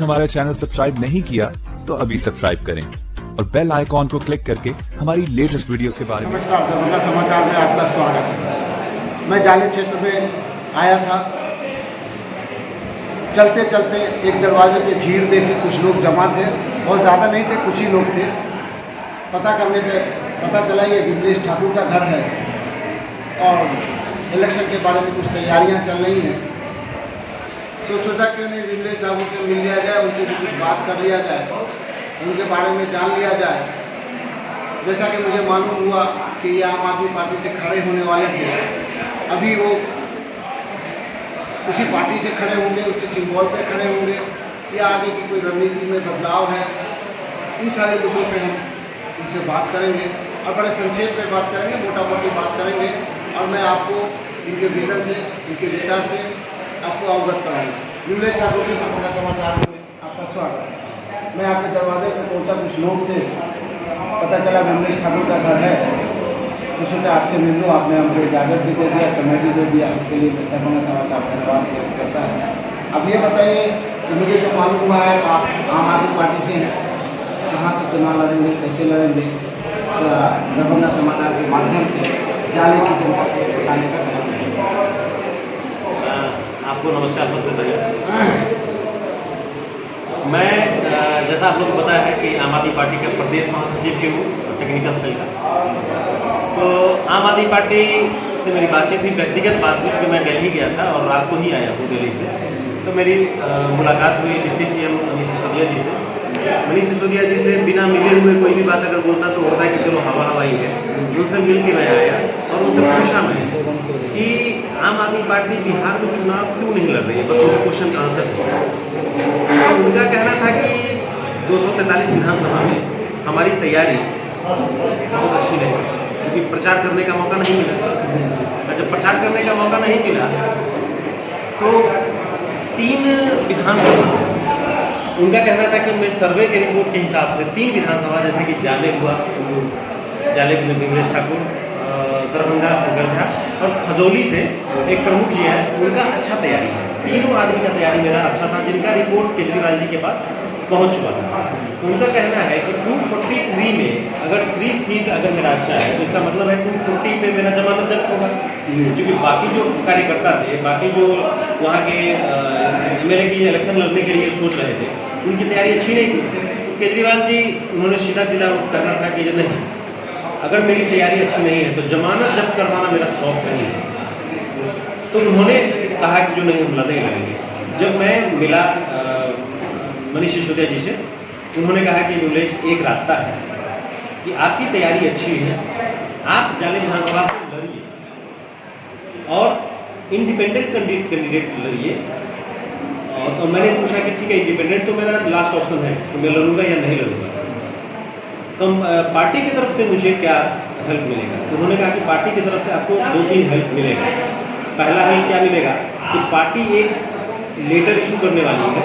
तक हमारा channel subscribe नहीं किया तो अभी सब्सक्राइब करें और बेल आइकॉन को क्लिक करके हमारी लेटेस्ट वीडियोस के बारे में। नमस्कार, दरभंगा समाचार में आपका स्वागत है। मैं जाले क्षेत्र में आया था। चलते चलते एक दरवाजे पे भीड़ देख के कुछ लोग जमा थे, बहुत ज़्यादा नहीं थे, कुछ ही लोग थे। पता करने पे पता चला ये विमलेश ठाकुर का घर है और इलेक्शन के बारे में कुछ तैयारियां चल रही हैं। तो सोचा क्यों नहीं विमलेश ठाकुर से मिल लिया जाए, उनसे भी कुछ बात कर लिया जाए, उनके बारे में जान लिया जाए। जैसा कि मुझे मालूम हुआ कि ये आम आदमी पार्टी से खड़े होने वाले थे, अभी वो उसी पार्टी से खड़े होंगे, उसी सिंबल पे खड़े होंगे या आगे की कोई रणनीति में बदलाव है। इन सारे मुद्दों पे हम इनसे बात करेंगे और बड़े संक्षेप में बात करेंगे, मोटा मोटी बात करेंगे और मैं आपको इनके विजन से, इनके विचार से आपको अवगत कराऊंगा। विमलेश ठाकुर जी, दरभंगा समाचार में आपका स्वागत है। मैं आपके दरवाजे पर पहुंचा, कुछ लोग थे, पता चला विमलेश ठाकुर का घर है, तो सोचा आपसे मिल लूँ। आपने हमको इजाज़त भी दे दिया, समय भी दे दिया, उसके लिए दरभंगा समाचार धन्यवाद व्यक्त करता है। अब ये बताइए कि मुझे जो मालूम हुआ है आप आम आदमी पार्टी से हैं, कहाँ से चुनाव लड़ेंगे, कैसे लड़ेंगे, दरभंगा समाचार के माध्यम से जाने की जनता को बताने का आपको नमस्कार। सबसे पहले मैं जैसा आप लोगों को पता है कि आम आदमी पार्टी का प्रदेश महासचिव भी हूँ टेक्निकल सेल का। तो आम आदमी पार्टी से मेरी बातचीत हुई, व्यक्तिगत बात हुई कि मैं दिल्ली गया था और रात को ही आया हूँ दिल्ली से। तो मेरी मुलाकात हुई डिप्टी सीएम मनीष सिसोदिया जी से। मनीष सिसोदिया जी से बिना मिले हुए कोई भी बात अगर बोलना तो होता है कि चलो हवा हवाई है। उनसे मिल के मैं आया और उनसे पूछा मैं कि आम आदमी पार्टी बिहार में चुनाव क्यों नहीं लड़ रही है, बस वो क्वेश्चन का आंसर था। तो उनका कहना था कि 243 विधानसभा में हमारी तैयारी बहुत अच्छी नहीं, क्योंकि प्रचार करने का मौका नहीं मिला। जब प्रचार करने का मौका नहीं मिला तो 3 विधानसभा, उनका कहना था कि मैं सर्वे के रिपोर्ट के हिसाब से 3 विधानसभा जैसे कि जाले हुआ, जाले में विमलेश ठाकुर, दरभंगा शंकर झा और खजौली से एक प्रमुख जी है, उनका अच्छा तैयारी है। तीनों आदमी का तैयारी मेरा अच्छा था, जिनका रिपोर्ट केजरीवाल जी के पास पहुंच चुका था। उनका कहना है कि 243 में अगर 3 सीट अगर मेरा अच्छा है तो इसका मतलब है 240 पे मेरा जमानत जब्त होगा, क्योंकि बाकी जो कार्यकर्ता थे, बाकी जो वहाँ के एमएलए की इलेक्शन लड़ने के लिए सोच रहे थे, उनकी तैयारी अच्छी नहीं थी। तो केजरीवाल जी उन्होंने सीधा सीधा कहना था कि नहीं, अगर मेरी तैयारी अच्छी नहीं है तो जमानत जब्त करवाना मेरा शौक नहीं है। तो उन्होंने कहा कि जो नहीं हम लड़ेंगे लड़ेंगे। जब मैं मिला मनीष सिसोदिया जी से, उन्होंने कहा कि विमलेश एक रास्ता है कि आपकी तैयारी अच्छी है, आप जाले विधानसभा से लड़िए और इंडिपेंडेंट कैंडिडेट लड़िए। और तो मैंने पूछा कि ठीक है, इंडिपेंडेंट तो मेरा लास्ट ऑप्शन है, तो मैं लड़ूंगा या नहीं लड़ूंगा। तो पार्टी की तरफ से मुझे क्या हेल्प मिलेगा? तो उन्होंने कहा कि पार्टी की तरफ से आपको 2-3 हेल्प मिलेगा। पहला हेल्प क्या मिलेगा कि पार्टी एक लेटर इशू करने वाली है,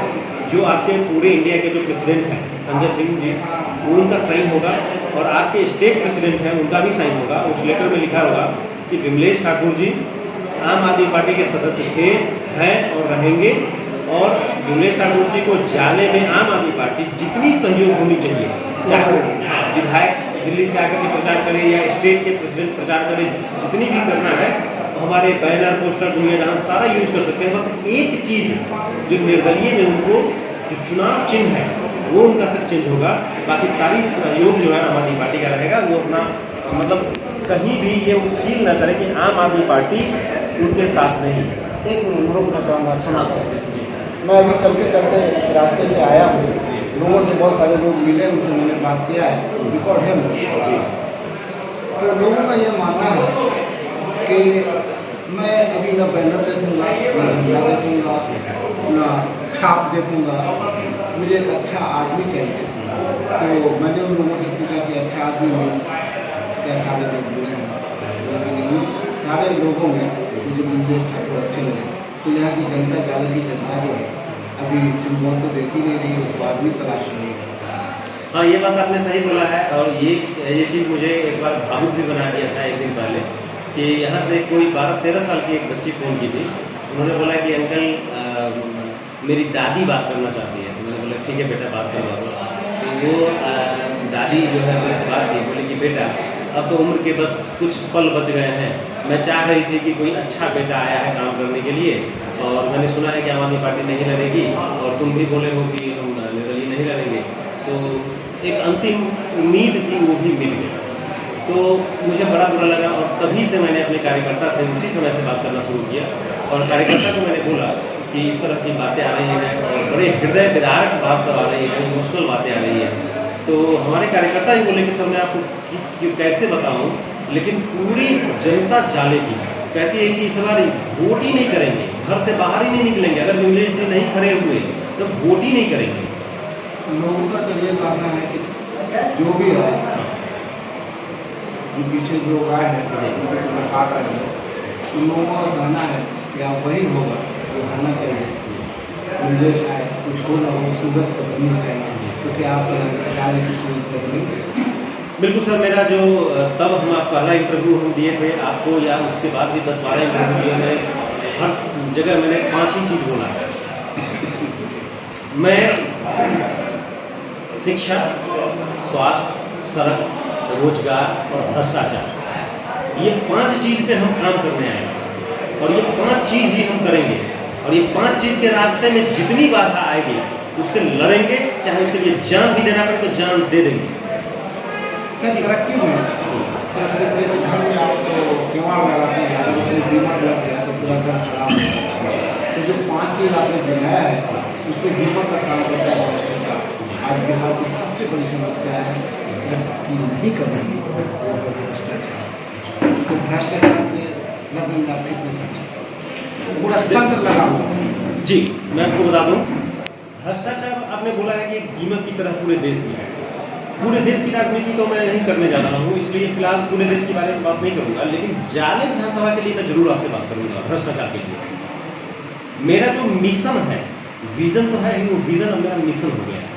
जो आपके पूरे इंडिया के जो प्रेसिडेंट हैं संजय सिंह जी, उनका साइन होगा और आपके स्टेट प्रेसिडेंट हैं उनका भी साइन होगा। उस लेटर में लिखा होगा कि विमलेश ठाकुर जी आम आदमी पार्टी के सदस्य थे, हैं और रहेंगे, और विमलेश ठाकुर जी को जाले में आम आदमी पार्टी जितनी सहयोग होनी चाहिए, चाहे विधायक दिल्ली से आकर के प्रचार करें या स्टेट के प्रेसिडेंट प्रचार करें, जितनी भी करना है तो हमारे बैनर पोस्टर दुनिया जहां सारा यूज कर सकते हैं। बस एक चीज़ जो निर्दलीय में उनको जो चुनाव चिन्ह है वो उनका सिर्फ चेंज होगा, बाकी सारी सहयोग जो है आम आदमी पार्टी का रहेगा। वो अपना मतलब कहीं भी ये वो फील ना करें कि आम आदमी पार्टी उनके साथ नहीं है। एक रोकना चाहूँगा, क्षमा करें। मैं अभी चलते चलते इस रास्ते से आया हूँ, लोगों से बहुत सारे लोग मिले, उनसे मैंने बात किया है, रिकॉर्ड है मुझे। तो लोगों का ये मानना है कि मैं अभी न बैनर देखूँगा, न झंडा देखूँगा, न छाप देखूँगा, मुझे एक अच्छा आदमी चाहिए। तो मैंने उन लोगों से पूछा कि अच्छा आदमी में क्या सारे लोग बोले हैं? सारे लोगों में मुझे विमलेश ठाकुर अच्छे लगे। तो यहाँ की जनता, जाले की जनता जो है अभी सिंबल तो देख ही नहीं रही, उसको आदमी तलाश रही है। हाँ, ये बात आपने सही बोला है। और ये चीज़ मुझे एक बार भावुक भी बना दिया था एक दिन पहले, कि यहाँ से कोई 12-13 साल की एक बच्ची फ़ोन की थी। उन्होंने बोला कि अंकल मेरी दादी बात करना चाहती है। मैंने बोला ठीक है बेटा बात करवा दो। तो वो दादी जो है मेरे से बात की, बोली कि बेटा अब तो उम्र के बस कुछ पल बच गए हैं, मैं चाह रही थी कि कोई अच्छा बेटा आया है काम करने के लिए, और मैंने सुना है कि आम आदमी पार्टी नहीं लड़ेगी और तुम भी बोले हो कि हम निर्दलीय नहीं लड़ेंगे, तो एक अंतिम उम्मीद थी वो भी मिल गई। तो मुझे बड़ा बुरा लगा और तभी से मैंने अपने कार्यकर्ता से उसी समय से बात करना शुरू किया, और कार्यकर्ता को मैंने बोला कि इस तरह की बातें आ रही हैं और बड़े हृदय विदारक बात सब आ रही है, इमोशनल बातें आ रही हैं। तो हमारे कार्यकर्ता ही बोले कि सर मैं आपको कैसे बताऊं, लेकिन पूरी जनता जालेगी, कहती है कि इस बार वोट ही नहीं करेंगे, घर से बाहर ही नहीं निकलेंगे, अगर विमलेश जी नहीं खड़े हुए तो वोट ही नहीं करेंगे। लोगों का तो ये कहना है कि जो भी है, जो पीछे जो आए हैं मुलाकात आए हैं, उन लोगों का कहना है कि आप वही होगा जो होना चाहिए, विमलेश आए कुछ हो ना हो, सूरत बदलनी चाहिए, तो क्या आप कार्य की सूरत बदलेंगे? बिल्कुल सर, मेरा जो तब हम पहला इंटरव्यू हम दिए थे आपको, या उसके बाद भी 10-12 इंटरव्यू दिए, मैंने हर जगह मैंने 5 ही चीज़ बोला है। मैं शिक्षा, स्वास्थ्य, सड़क, रोजगार और भ्रष्टाचार, ये 5 चीज़ पे हम काम करने आए हैं, और ये 5 चीज़ ही हम करेंगे, और ये 5 चीज़ के रास्ते में जितनी बाधा आएगी उससे लड़ेंगे, चाहे उसके लिए जान भी देना पड़े तो जान दे देंगे। सर तरक्की में जैसे घर में आप तो केवाड़ लगाते हैं, अगर उसमें दीमक लग गया तो पूरा घर खराब हो जाता है। तो जो 5 चीज़ आपने बनाया है उस पर दीमक का काम करता है भ्रष्टाचार। आज बिहार की सबसे बड़ी समस्या है कि नहीं कर रही वो है भ्रष्टाचार। तो भ्रष्टाचार से लगेगा फिटनेस पूरा तंत्र लगा हुआ है। जी मैं आपको बता दूं, भ्रष्टाचार आपने बोला है कि दीमक की तरह पूरे देश में है। पूरे देश की राजनीति तो मैं नहीं करने जा रहा हूँ, इसलिए फिलहाल पूरे देश के बारे में बात नहीं करूँगा, लेकिन जाले विधानसभा के लिए मैं जरूर आपसे बात करूँगा। भ्रष्टाचार के लिए मेरा जो मिशन है, विजन तो है ही, वो विजन अब मेरा मिशन हो गया है।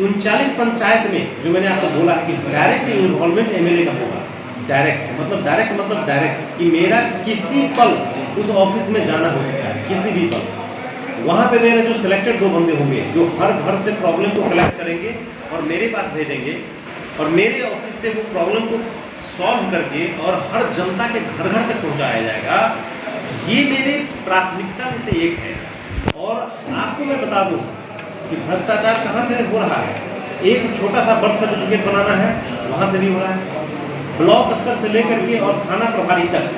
39 पंचायत में जो मैंने आपको बोला है कि डायरेक्ट इन्वॉल्वमेंट एमएलए का होगा, डायरेक्ट मतलब डायरेक्ट कि मेरा किसी पल उस ऑफिस में जाना हो सकता है, किसी भी पल। वहाँ पे मेरे जो सिलेक्टेड 2 बंदे होंगे जो हर घर से प्रॉब्लम को कलेक्ट करेंगे और मेरे पास भेजेंगे, और मेरे ऑफिस से वो प्रॉब्लम को सॉल्व करके और हर जनता के घर घर तक पहुँचाया जाएगा। ये मेरे प्राथमिकता में से एक है। और आपको मैं बता दूँ कि भ्रष्टाचार कहाँ से हो रहा है। एक छोटा सा बर्थ सर्टिफिकेट बनाना है, वहाँ से भी हो रहा है। ब्लॉक स्तर से लेकर के और थाना प्रभारी तक,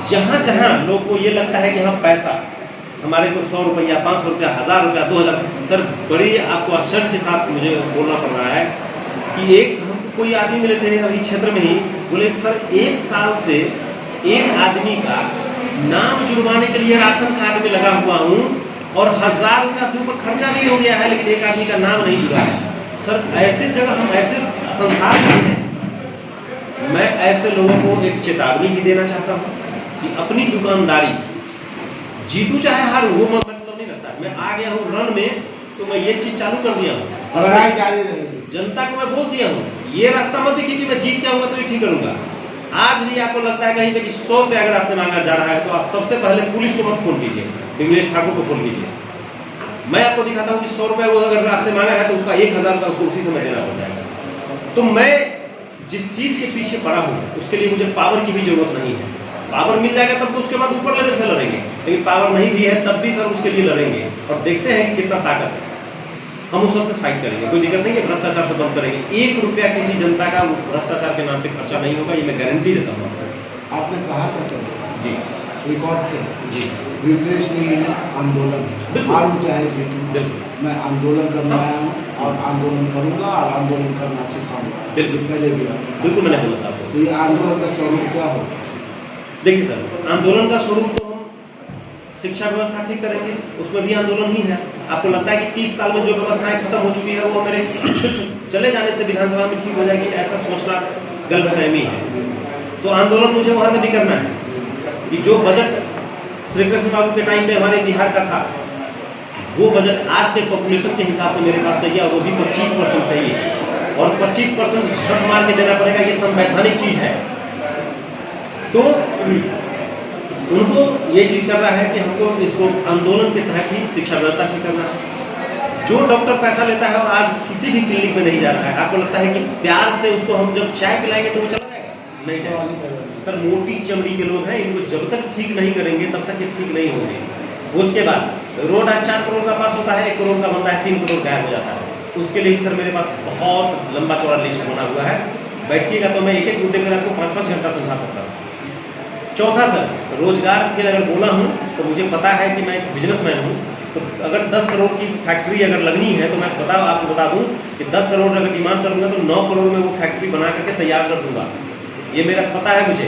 जहाँ जहाँ लोग को ये लगता है कि हाँ पैसा हमारे को 100 रुपया, 500 रुपया, 1000 रुपया, 2000, सर बड़ी आपको आश्चर्य के साथ मुझे बोलना पड़ रहा है कि एक हमको कोई आदमी मिले थे अभी क्षेत्र में ही, बोले सर 1 साल से एक आदमी का नाम जुड़वाने के लिए राशन कार्ड में लगा हुआ हूँ और 1000 रुपया से ऊपर खर्चा भी हो गया है, लेकिन एक आदमी का नाम नहीं जुड़ा है। सर ऐसे जगह हम ऐसे संसार में हैं। मैं ऐसे लोगों को एक चेतावनी भी देना चाहता हूँ कि अपनी दुकानदारी, जीतू चाहे हारू, वो मतलब नहीं लगता। मैं आ गया हूँ रन में तो मैं ये चीज चालू कर दिया हूँ, लड़ाई जारी रहेगी। जनता को मैं बोल दिया हूँ ये रास्ता मत देखिए कि मैं जीत के आऊंगा तो ये ठीक करूंगा। आज भी आपको लगता है कहीं पे कि 100 रुपया अगर आपसे मांगा जा रहा है तो आप सबसे पहले पुलिस को मत फोन कीजिए, विमलेश ठाकुर को फोन कीजिए। मैं आपको दिखाता हूँ कि 100 रुपया वो अगर आपसे मांगा है तो उसका 1000 रुपया उसको उसी समय देना पड़ जाएगा। तो मैं जिस चीज के पीछे पड़ा हूँ उसके लिए मुझे पावर की भी जरूरत नहीं है। पावर मिल जाएगा तब तो उसके बाद ऊपर लेवल से लड़ेंगे, लेकिन पावर नहीं भी है तब भी सर उसके लिए लड़ेंगे और देखते हैं कि कितना ताकत है। हम उस सबसे फाइट करेंगे, कोई दिक्कत नहीं है। भ्रष्टाचार से बंद करेंगे। 1 रुपया किसी जनता का उस भ्रष्टाचार के नाम पे खर्चा नहीं होगा, ये मैं गारंटी देता हूँ आपको। आपने कहा था जी रिकॉर्ड पे जी विमलेश नहीं है, आंदोलन हारू चाहे जीतू, मैं आंदोलन करने आया हूँ और आंदोलन करूँगा और आंदोलन करना सिखाऊंगा। बिल्कुल पहले भी बिल्कुल मैंने बोला था आपको। तो ये आंदोलन का स्वरूप क्या हो? देखिए सर, आंदोलन का स्वरूप तो हम शिक्षा व्यवस्था ठीक करेंगे, उसमें भी आंदोलन ही है। आपको लगता है कि 30 साल में जो व्यवस्थाएं खत्म हो चुकी है वो मेरे चले जाने से विधानसभा में ठीक हो जाएगी, ऐसा सोचना गलतफहमी है। तो आंदोलन मुझे वहां से भी करना है कि जो बजट श्री कृष्ण बाबू के टाइम पे हमारे बिहार का था, वो बजट आज के पॉपुलेशन के हिसाब से मेरे पास चाहिए और वो भी 25% चाहिए, और 25% झटक मार के देना पड़ेगा। ये संवैधानिक चीज है। तो उनको ये चीज करना है कि हमको इसको आंदोलन के तहत ही शिक्षा व्यवस्था ठीक करना है। जो डॉक्टर पैसा लेता है और आज किसी भी क्लिनिक में नहीं जा रहा है, आपको लगता है कि प्यार से उसको हम जब चाय पिलाएंगे तो वो चला जाएगा? नहीं जाएगा। सर मोटी चमड़ी के लोग हैं, इनको जब तक ठीक नहीं करेंगे तब तक ये ठीक नहीं होंगे। उसके बाद रोड आज 4 करोड़ का पास होता है, 1 करोड़ का बनता है, 3 करोड़ गायब हो जाता है। उसके लिए सर मेरे पास बहुत लंबा चौड़ा लिस्ट बना हुआ है, बैठिएगा तो मैं एक एक मुद्दे पर आपको 5-5 घंटा समझा सकता हूँ। चौथा सर, रोजगार के लिए अगर बोला हूँ तो मुझे पता है कि मैं एक बिजनेसमैन हूँ, तो अगर 10 करोड़ की फैक्ट्री अगर लगनी है तो मैं आपको बता दूँ कि 10 करोड़ अगर डिमांड करूँगा तो 9 करोड़ में वो फैक्ट्री बना करके तैयार कर दूँगा। ये मेरा पता है मुझे।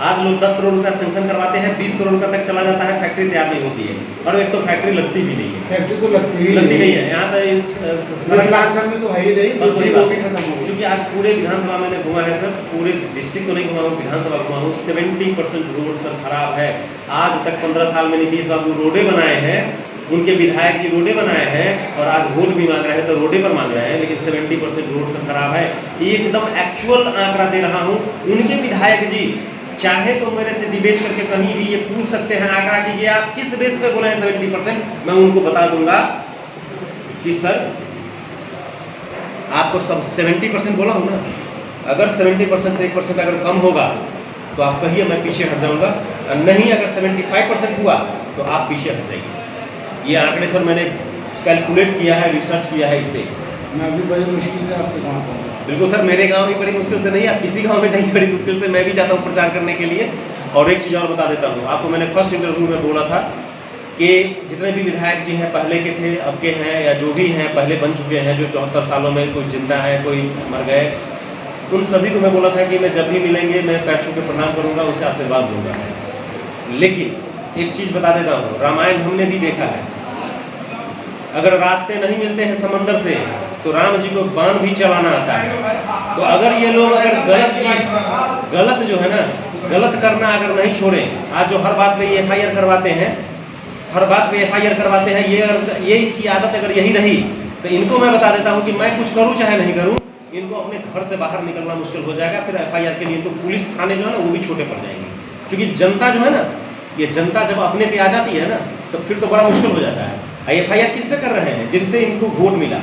आज लोग 10 करोड़ रुपया सेंक्शन करवाते हैं, 20 करोड़ रुपया तक चला जाता है, फैक्ट्री तैयार नहीं होती है, और एक तो फैक्ट्री लगती भी नहीं है। फैक्ट्री तो लगती नहीं है यहाँ तो में तो है ही नहीं, बस वही बात। खत्म हो गई। क्योंकि आज पूरे विधानसभा मैंने घुमा है सर, पूरे डिस्ट्रिक्ट को नहीं घुमा हूँ, विधानसभा घुमा हूँ, 70% रोड सर खराब है। आज तक 15 साल में नीतीश बाबू रोडे बनाए हैं, उनके विधायक जी रोडे बनाए हैं, और आज वोट भी मांग रहे हैं तो रोडे पर मांग रहे हैं, लेकिन 70% रोड सर खराब है। एकदम एक्चुअल आंकड़ा दे रहा हूँ। उनके विधायक जी चाहे तो मेरे से डिबेट करके कहीं भी ये पूछ सकते हैं, आंकड़ा कीजिए आप किस बेस पे बोले हैं 70%, मैं उनको बता दूंगा कि सर आपको सब 70% बोला हूँ ना, अगर 70% से 1% अगर कम होगा तो आप कहिए मैं पीछे हट जाऊंगा, नहीं अगर 75% हुआ तो आप पीछे हट जाइए। ये आंकड़े सर मैंने कैलकुलेट किया है, रिसर्च किया है इस पर। मैं अभी बड़ी मुश्किल से आपके गाँव पहुँचा। बिल्कुल सर, मेरे गांव में बड़ी मुश्किल से नहीं, आप किसी गांव में जाइए बड़ी मुश्किल से, मैं भी जाता हूँ प्रचार करने के लिए। और एक चीज़ और बता देता हूँ आपको, मैंने फर्स्ट इंटरव्यू में बोला था कि जितने भी विधायक जी हैं, पहले के थे, अब के हैं, या जो भी हैं पहले बन चुके हैं, जो 74 सालों में कोई जिंदा है, कोई मर गए, उन सभी को मैं बोला था कि मैं जब भी मिलेंगे मैं पैर छू के प्रणाम करूँगा, उसे आशीर्वाद दूंगा। लेकिन एक चीज़ बता देता हूँ, रामायण हमने भी देखा है, अगर रास्ते नहीं मिलते हैं समंदर से तो राम जी को बाण भी चलाना आता है। तो अगर ये लोग अगर गलत जो है ना, गलत करना अगर नहीं छोड़े, आज जो हर बात पे ये FIR करवाते हैं, हर बात पे FIR करवाते हैं, ये इनकी आदत अगर यही रही तो इनको मैं बता देता हूँ कि मैं कुछ करूँ चाहे नहीं करूँ, इनको अपने घर से बाहर निकलना मुश्किल हो जाएगा। फिर FIR के लिए इनको पुलिस थाने जो है ना वो भी छोटे पड़ जाएंगे, क्योंकि जनता जो है ना, ये जनता जब अपने पे आ जाती है ना तो फिर तो बड़ा मुश्किल हो जाता है। FIR किस पे कर रहे हैं? जिनसे इनको वोट मिला,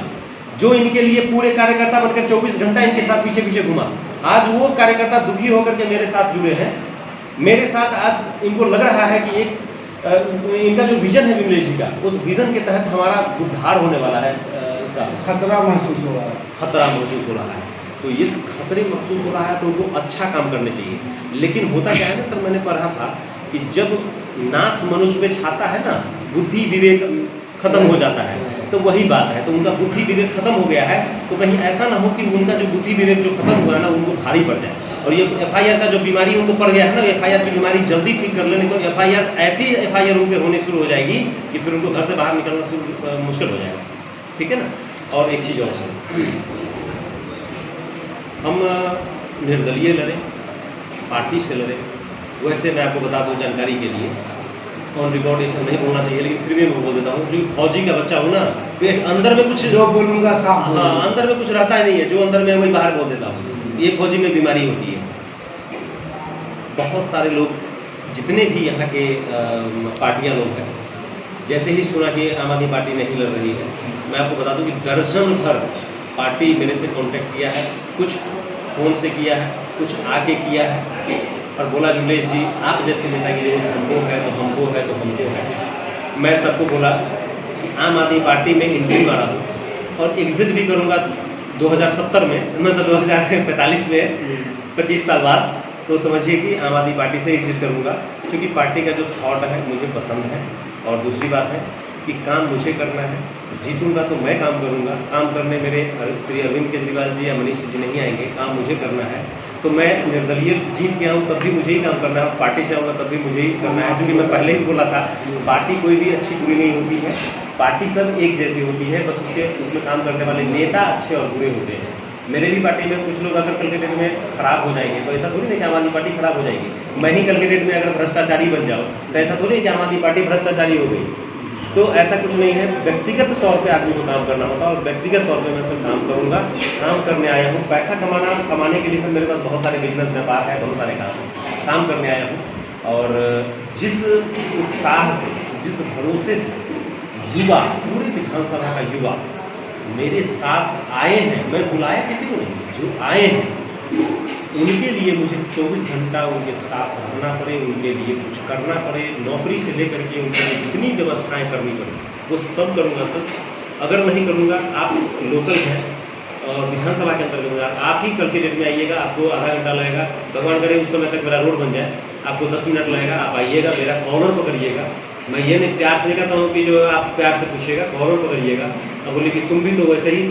जो इनके लिए पूरे कार्यकर्ता बनकर 24 घंटा इनके साथ पीछे पीछे घुमा, आज वो कार्यकर्ता दुखी होकर के मेरे साथ जुड़े हैं। मेरे साथ आज इनको लग रहा है कि एक इनका जो विजन है विमलेश जी का, उस विजन के तहत हमारा उद्धार होने वाला है। इसका खतरा महसूस हो रहा है, खतरा महसूस हो रहा है, तो इस खतरे महसूस हो रहा है तो उनको अच्छा काम करने चाहिए। लेकिन होता क्या है ना सर, मैंने पढ़ा था कि जब नाश मनुष्य में छाता है ना, बुद्धि विवेक खत्म हो जाता है, तो वही बात है। तो उनका बुद्धि विवेक खत्म हो गया है, तो कहीं ऐसा ना हो कि उनका जो बुद्धि विवेक जो खत्म हुआ है ना उनको भारी पड़ जाए, और ये FIR का जो बीमारी उनको पड़ गया है ना, FIR की बीमारी जल्दी ठीक कर ले, नहीं तो FIR ऐसी FIR उन पे होने शुरू हो जाएगी कि फिर उनको घर से बाहर निकलना मुश्किल हो जाएगा। ठीक है ना। और एक चीज़ और सर, हम निर्दलीय लड़े, पार्टी से लड़े, वैसे मैं आपको बता दूँ जानकारी के लिए, ऑन रिकॉर्ड ये सब नहीं बोलना चाहिए, लेकिन फिर भी मैं बोल देता हूँ, जो फौजी का बच्चा हूँ ना, अंदर में कुछ जो बोलूँगा साफ, हाँ अंदर में कुछ रहता ही नहीं है, जो अंदर में वही बाहर बोल देता हूँ। ये फौजी में बीमारी होती है। बहुत सारे लोग जितने भी यहाँ के पार्टियाँ लोग हैं, जैसे ही सुना कि आम आदमी पार्टी नहीं लड़ रही है, मैं आपको बता दूँ कि दर्जन भर पार्टी मेरे से कॉन्टेक्ट किया है, कुछ फ़ोन से किया है, कुछ आके किया है, और बोला विमलेश जी आप जैसे नेता की जरूरत हमको है तो हमको है तो हमको है। मैं सबको बोला कि आम आदमी पार्टी में एंट्री मारा हूँ और एग्जिट भी करूँगा 2070 में, मतलब 2045 में, 25 साल बाद, तो समझिए कि आम आदमी पार्टी से एग्जिट करूँगा, क्योंकि पार्टी का जो थॉट है मुझे पसंद है। और दूसरी बात है कि काम मुझे करना है, जीतूंगा तो मैं काम करूँगा, काम करने मेरे श्री अरविंद केजरीवाल जी या मनीष जी नहीं आएंगे, काम मुझे करना है। तो मैं निर्दलीय जीत के आऊँ तब भी मुझे ही काम करना है, और पार्टी से आऊँगा तब भी मुझे ही करना है, क्योंकि मैं पहले ही बोला था पार्टी कोई भी अच्छी बुरी नहीं होती है, पार्टी सब एक जैसी होती है, बस उसमें काम करने वाले नेता अच्छे और बुरे होते हैं। मेरे भी पार्टी में कुछ लोग अगर कल के डेट में खराब हो जाएंगे तो ऐसा थोड़ी नहीं कि आम आदमी पार्टी खराब हो जाएगी। मैं ही कल के डेट में अगर भ्रष्टाचारी बन जाऊँ तो ऐसा थोड़ी नहीं कि आम आदमी पार्टी भ्रष्टाचारी हो गई। तो ऐसा कुछ नहीं है, व्यक्तिगत तौर पे आदमी को काम करना होता है, और व्यक्तिगत तौर पे मैं सर काम करूँगा, काम करने आया हूँ। पैसा कमाने के लिए सर मेरे पास बहुत सारे बिजनेस व्यापार है, बहुत सारे काम करने आया हूँ। और जिस उत्साह से, जिस भरोसे से युवा, पूरे विधानसभा का युवा मेरे साथ आए हैं, मैं बुलाया किसी को नहीं, जो आए हैं उनके लिए मुझे 24 घंटा उनके साथ रहना पड़े, उनके लिए कुछ करना पड़े, नौकरी से लेकर के उनके लिए जितनी व्यवस्थाएं करनी पड़े वो सब करूँगा सर। अगर नहीं करूँगा, आप लोकल हैं और विधानसभा के अंतर्गत होगा, आप ही कल के डेट में आइएगा, आपको आधा घंटा लगेगा, भगवान करे उस समय तक मेरा रोड बन जाए, आपको 10 मिनट लगेगा, आप आइएगा, मेरा कॉर्नर पकड़िएगा। मैं ये नहीं प्यार से नहीं कहता हूँ कि जो आप प्यार से पूछिएगा, कॉर्नर पकड़िएगा और बोले कि तुम भी तो वैसे ही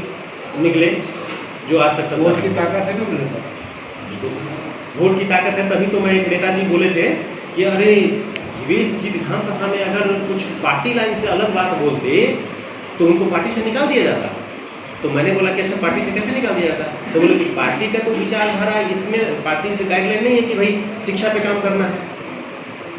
निकले जो आज तक वोट की ताकत है ना मेरे पास। वोट की ताकत है, तभी तो मैं एक नेताजी बोले थे कि अरे जीवेश जी विधानसभा में अगर कुछ पार्टी लाइन से अलग बात बोलते तो उनको पार्टी से निकाल दिया जाता। तो मैंने बोला कि अच्छा पार्टी से कैसे निकाल दिया जाता? तो बोले कि पार्टी का तो विचारधारा इसमें पार्टी से गाइडलाइन नहीं है कि भाई शिक्षा पे काम करना है,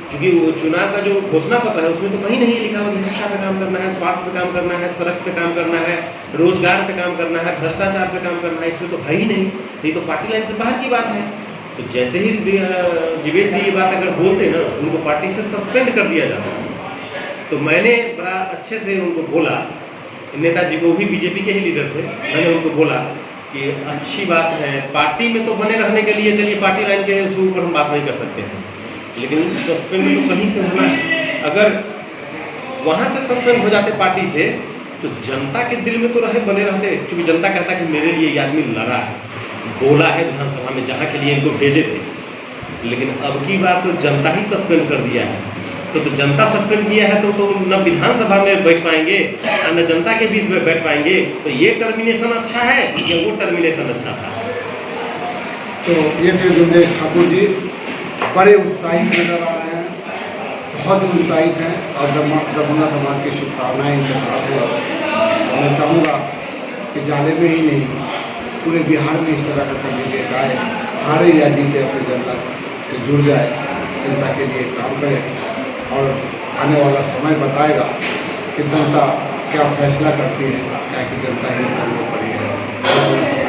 क्योंकि वो चुनाव का जो घोषणा पत्र है उसमें तो कहीं नहीं लिखा हुआ कि शिक्षा पे काम करना है, स्वास्थ्य पे काम करना है, सड़क पे काम करना है, रोजगार पे काम करना है, भ्रष्टाचार पे काम करना है, इसमें तो है ही नहीं। ये तो पार्टी लाइन से बाहर की बात है। तो जैसे ही जीवेश जी ये बात अगर बोलते ना, उनको पार्टी से सस्पेंड कर दिया जाता। तो मैंने बड़ा अच्छे से उनको बोला, नेताजी को भी बीजेपी के ही लीडर थे, मैंने उनको बोला कि अच्छी बात है, पार्टी में तो बने रहने के लिए चलिए पार्टी लाइन के ऊपर हम बात नहीं कर सकते हैं, लेकिन सस्पेंड तो कहीं से होना है। अगर वहाँ से सस्पेंड हो जाते पार्टी से तो जनता के दिल में तो रहे बने रहते, क्योंकि जनता कहता है कि मेरे लिए ये आदमी लड़ा है, बोला है विधानसभा में जहाँ के लिए इनको भेजे थे। लेकिन अब की बार तो जनता ही सस्पेंड कर दिया है। तो जनता सस्पेंड किया है तो न विधानसभा में बैठ पाएंगे न जनता के बीच में बैठ पाएंगे। तो ये टर्मिनेशन अच्छा है या वो टर्मिनेशन अच्छा था? तो ये थे गुंजेश ठाकुर जी, बड़े उत्साहित नजर आ रहे हैं, बहुत उत्साहित हैं और दरभंगा समाज की शुभकामनाएं इनके साथ हैं। मैं चाहूँगा कि जाले में ही नहीं पूरे बिहार में इस तरह का कैंडिडेट आए, हारे या जीते अपनी जनता से जुड़ जाए, जनता के लिए काम करे और आने वाला समय बताएगा कि जनता क्या फैसला करती है, क्या कि जनता ही सर्वोपरि है।